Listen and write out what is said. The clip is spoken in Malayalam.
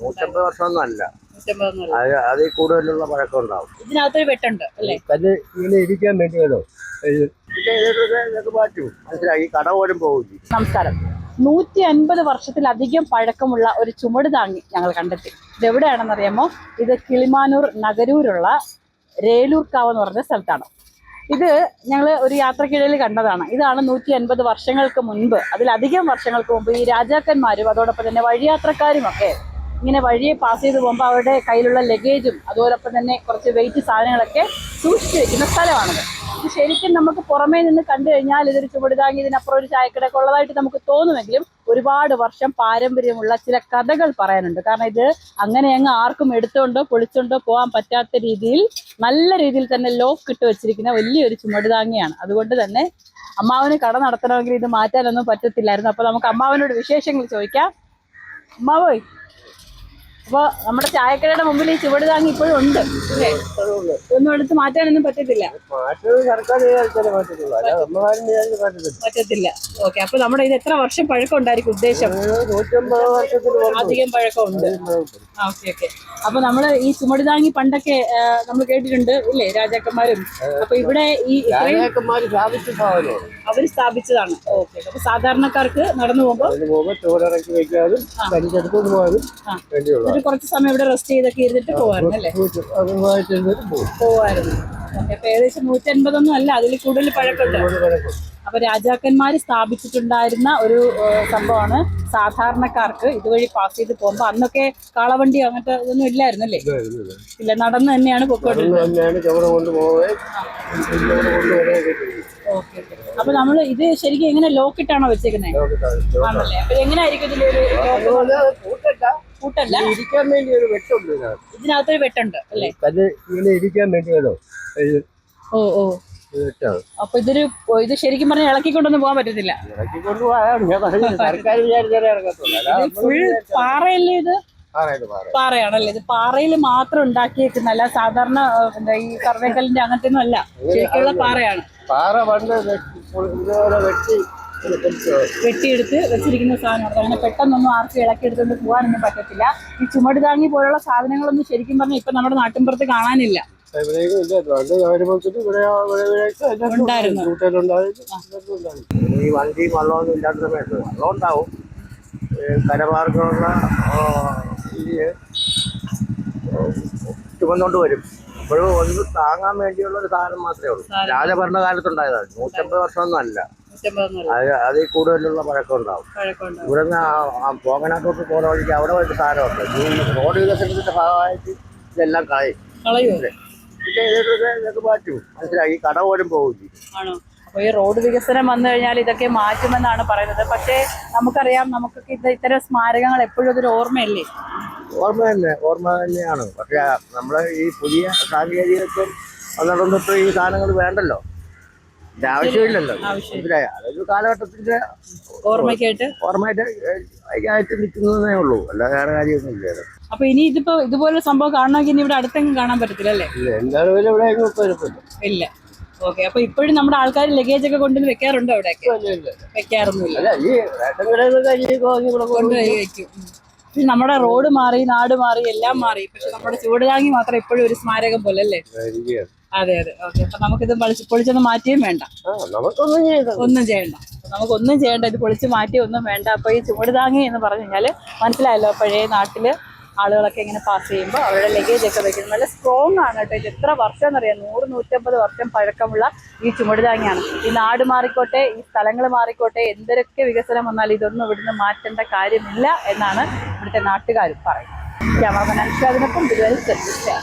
150 വർഷമൊന്നും അല്ല, അതിൽ കൂടുതലുള്ള പഴക്കം ഉണ്ടാവും. ഇതിനകത്തൊരു വെട്ടുണ്ട് അല്ലേ? കല്ല് ഇങ്ങനെ ഇരിക്കാൻ വേണ്ടിയാണോ മാറ്റും, മനസ്സിലായി, കട പോലും പോകും. നമസ്കാരം. 150 വർഷത്തിലധികം പഴക്കമുള്ള ഒരു ചുമട് താങ്ങി ഞങ്ങൾ കണ്ടെത്തി. ഇതെവിടെയാണെന്നറിയാമോ? ഇത് കിളിമാനൂർ നഗരൂരുള്ള രേലൂർക്കാവ് എന്ന് പറഞ്ഞ സ്ഥലത്താണ്. ഇത് ഞങ്ങൾ ഒരു യാത്രക്കിടയിൽ കണ്ടതാണ്. ഇതാണ് 150 വർഷങ്ങൾക്ക് മുൻപ്, അതിലധികം വർഷങ്ങൾക്ക് മുമ്പ് ഈ രാജാക്കന്മാരും അതോടൊപ്പം തന്നെ വഴിയാത്രക്കാരും ഒക്കെ ഇങ്ങനെ വഴിയെ പാസ് ചെയ്ത് പോകുമ്പോൾ അവരുടെ കയ്യിലുള്ള ലഗേജും അതോടൊപ്പം തന്നെ കുറച്ച് വെയിറ്റ് സാധനങ്ങളൊക്കെ സൂക്ഷിച്ചു വെക്കുന്ന സ്ഥലമാണിത്. ഇത് ശരിക്കും നമുക്ക് പുറമേ നിന്ന് കണ്ടു കഴിഞ്ഞാൽ ഇതൊരു ചുവടുതാങ്ങി, ഇതിനപ്പുറം ഒരു ചായക്കടയൊക്കെ ഉള്ളതായിട്ട് നമുക്ക് തോന്നുമെങ്കിലും ഒരുപാട് വർഷം പാരമ്പര്യമുള്ള ചില കഥകൾ പറയാനുണ്ട്. കാരണം ഇത് അങ്ങനെ അങ്ങ് ആർക്കും എടുത്തോണ്ടോ പൊളിച്ചോണ്ടോ പോകാൻ പറ്റാത്ത രീതിയിൽ നല്ല രീതിയിൽ തന്നെ ലോക്ക് ഇട്ട് വെച്ചിരിക്കുന്ന വലിയൊരു ചുമടുതാങ്ങിയാണ്. അതുകൊണ്ട് തന്നെ അമ്മാവന് കട നടത്തണമെങ്കിൽ ഇത് മാറ്റാനൊന്നും പറ്റത്തില്ലായിരുന്നു. അപ്പൊ നമുക്ക് അമ്മാവനോട് വിശേഷങ്ങൾ ചോദിക്കാം. അമ്മാവോയ്, അപ്പൊ നമ്മുടെ ചായക്കടയുടെ മുമ്പിൽ ഈ ചുവട് താങ്ങി ഇപ്പോഴും ഉണ്ട് അല്ലേ? ഒന്നും എടുത്ത് മാറ്റാനൊന്നും പറ്റത്തില്ല. പറ്റത്തില്ല. ഓക്കെ, അപ്പൊ നമ്മുടെ ഇത് എത്ര വർഷം പഴക്കം ഉണ്ടായിരിക്കും ഉദ്ദേശം? 150 വർഷത്തിൽ അധികം പഴക്കം ഉണ്ട്. Okay okay. അപ്പൊ നമ്മള് ഈ ചുമട് താങ്ങി പണ്ടൊക്കെ നമ്മൾ കേട്ടിട്ടുണ്ട് ഇല്ലേ, രാജാക്കന്മാരും. അപ്പൊ ഇവിടെ ഈ അവര് സ്ഥാപിച്ചതാണ്. ഓക്കെ. അപ്പൊ സാധാരണക്കാർക്ക് നടന്നു പോകുമ്പോൾ കുറച്ച് സമയം ഇവിടെ റെസ്റ്റ് ചെയ്തൊക്കെ ഇരുന്നിട്ട് പോവായിരുന്നു അല്ലേ? പോവായിരുന്നു. അപ്പൊ ഏകദേശം 150 അല്ല, അതിൽ കൂടുതൽ പഴക്കമുണ്ട്. അപ്പൊ രാജാക്കന്മാർ സ്ഥാപിച്ചിട്ടുണ്ടായിരുന്ന ഒരു സംഭവമാണ്. സാധാരണക്കാർക്ക് ഇതുവഴി പാസ് ചെയ്ത് പോകുമ്പോ അന്നൊക്കെ കാളവണ്ടിയോ അങ്ങനത്തെ ഇതൊന്നും ഇല്ലായിരുന്നു അല്ലേ? ഇല്ല, നടന്ന് തന്നെയാണ് പൊക്കോണ്ടിരുന്നത്. Okay okay. അപ്പൊ നമ്മള് ഇത് ശരിക്കും എങ്ങനെ ലോക്കിട്ടാണോ വെച്ചേക്കുന്നത്? ആണല്ലേ. അപ്പൊ എങ്ങനെയായിരിക്കും ഇതിലൊരു കൂട്ടല്ല, ഇരിക്കാൻ വേണ്ടി ഒരു വെട്ടുണ്ട്. ഇതിനകത്തൊരു വെട്ടുണ്ട് അല്ലേ? കല്ല് ഇങ്ങനെ ഇരിക്കാൻ വേണ്ടിയാണോ? ഓ ഓ. അപ്പൊ ഇത് ശരിക്കും പറഞ്ഞാൽ ഇളക്കിക്കൊണ്ടൊന്നും പോകാൻ പറ്റത്തില്ല. സർക്കാർ വിചാരിച്ചാലേ ഇറങ്ങത്തുള്ളൂ. ഫുൾ പാറയല്ലേ ഇത്? പാറയാണല്ലേ? ഇത് പാറയിൽ മാത്രം ഉണ്ടാക്കിയേക്കുന്നല്ല, സാധാരണ എന്താ ഈ സർവേക്കല്ലിന്റെ അങ്ങനത്തെ ഒന്നും അല്ല, ശരിക്കുള്ള പാറയാണ്. പാറ പണ്ട് വെട്ടിയെടുത്ത് വെച്ചിരിക്കുന്ന സാധനമാണ്. അങ്ങനെ പെട്ടെന്നൊന്നും ആർക്കും ഇളക്കിയെടുത്തുകൊണ്ട് പോകാനൊന്നും പറ്റത്തില്ല. ഈ ചുമട് താങ്ങി പോലുള്ള സാധനങ്ങളൊന്നും ശരിക്കും പറഞ്ഞാൽ ഇപ്പൊ നമ്മുടെ നാട്ടിൻപുറത്ത് കാണാനില്ല. ഈ വണ്ടി വള്ളമൊന്നും ഇല്ലാത്ത സമയത്ത് വെള്ളം ഉണ്ടാവും. കരമാർഗമുള്ള ചുമന്നുകൊണ്ട് വരും. അപ്പോഴും ഒന്ന് താങ്ങാൻ വേണ്ടിയുള്ള ഒരു സാധനം മാത്രമേ ഉള്ളൂ. രാജഭരണകാലത്തുണ്ടായതാണ്. 150 വർഷമൊന്നും അല്ല, അതിൽ കൂടുതലുള്ള പഴക്കം ഉണ്ടാവും. ഇവിടെ നിന്ന് പോകനാട്ടോട്ട് പോകുന്ന വഴിക്ക് അവിടെ ഒരു സാധനമുണ്ട്. ഈ റോഡ് വികസനത്തിന്റെ ഭാഗമായിട്ട് ഇതെല്ലാം കളയും. ഇതൊക്കെ മാറ്റും, മനസ്സിലായി, കട പോലും പോകും. ആണോ? അപ്പൊ ഈ റോഡ് വികസനം വന്നു കഴിഞ്ഞാൽ ഇതൊക്കെ മാറ്റുമെന്നാണ് പറയുന്നത്. പക്ഷേ നമുക്കറിയാം, നമുക്കൊക്കെ ഇത്തരം സ്മാരകങ്ങൾ എപ്പോഴും അതൊരു ഓർമ്മയല്ലേ? ഓർമ്മ തന്നെയാണ്. പക്ഷെ നമ്മള് ഈ പുതിയ സാങ്കേതികത്വം വന്നിടം തൊട്ട് ഈ സാധനങ്ങൾ വേണ്ടല്ലോ, ആവശ്യമില്ലല്ലോ. അതൊരു കാലഘട്ടത്തിന്റെ ഓർമ്മയായിട്ട് നിൽക്കുന്നതേ ഉള്ളൂ, അല്ല വേറെ കാര്യമൊന്നും ഇല്ല. അപ്പൊ ഇനി ഇതിപ്പോ ഇതുപോലെ സംഭവം കാണണമെങ്കിൽ ഇവിടെ അടുത്തെങ്കിലും കാണാൻ പറ്റത്തില്ല അല്ലേ? ഇല്ല. ഓക്കെ. അപ്പൊ ഇപ്പോഴും നമ്മുടെ ആൾക്കാർ ലഗേജ് ഒക്കെ കൊണ്ടുവന്ന് വെക്കാറുണ്ടോ അവിടെ? വെക്കാറൊന്നുമില്ല, കൊണ്ടുപോയി വെക്കും. പക്ഷെ നമ്മുടെ റോഡ് മാറി, നാട് മാറി, എല്ലാം മാറി. പക്ഷെ നമ്മുടെ ചുവടുതാങ്ങി മാത്രം ഇപ്പോഴും ഒരു സ്മാരകം പോലെ അല്ലേ? അതെ അതെ. ഓക്കെ. അപ്പൊ നമുക്കിത് പൊളിച്ചൊന്നും മാറ്റിയും വേണ്ട, ഒന്നും ചെയ്യണ്ട. നമുക്കൊന്നും ചെയ്യേണ്ട, ഇത് പൊളിച്ച് മാറ്റി ഒന്നും വേണ്ട. അപ്പൊ ഈ ചുവടുതാങ്ങി എന്ന് പറഞ്ഞു കഴിഞ്ഞാൽ മനസ്സിലായല്ലോ, പഴയ നാട്ടില് ആളുകളൊക്കെ ഇങ്ങനെ പാസ് ചെയ്യുമ്പോൾ അവരുടെ ലഗേജ് ഒക്കെ വെക്കുന്നത് നല്ല സ്ട്രോങ് ആണ് കേട്ടോ. ഇത് എത്ര വർഷം എന്നറിയാം? 100-150 വർഷം പഴക്കമുള്ള ഈ ചുമടുതാങ്ങിയാണ്. ഈ നാട് മാറിക്കോട്ടെ, ഈ സ്ഥലങ്ങൾ മാറിക്കോട്ടെ, എന്തൊക്കെ വികസനം വന്നാലും ഇതൊന്നും ഇവിടുന്ന് മാറ്റേണ്ട കാര്യമില്ല എന്നാണ് ഇവിടുത്തെ നാട്ടുകാരും പറയുന്നത്. ക്യാമറമാൻ അനുഷ്ഠാദിനൊപ്പം തിരുവനന്തപുരം.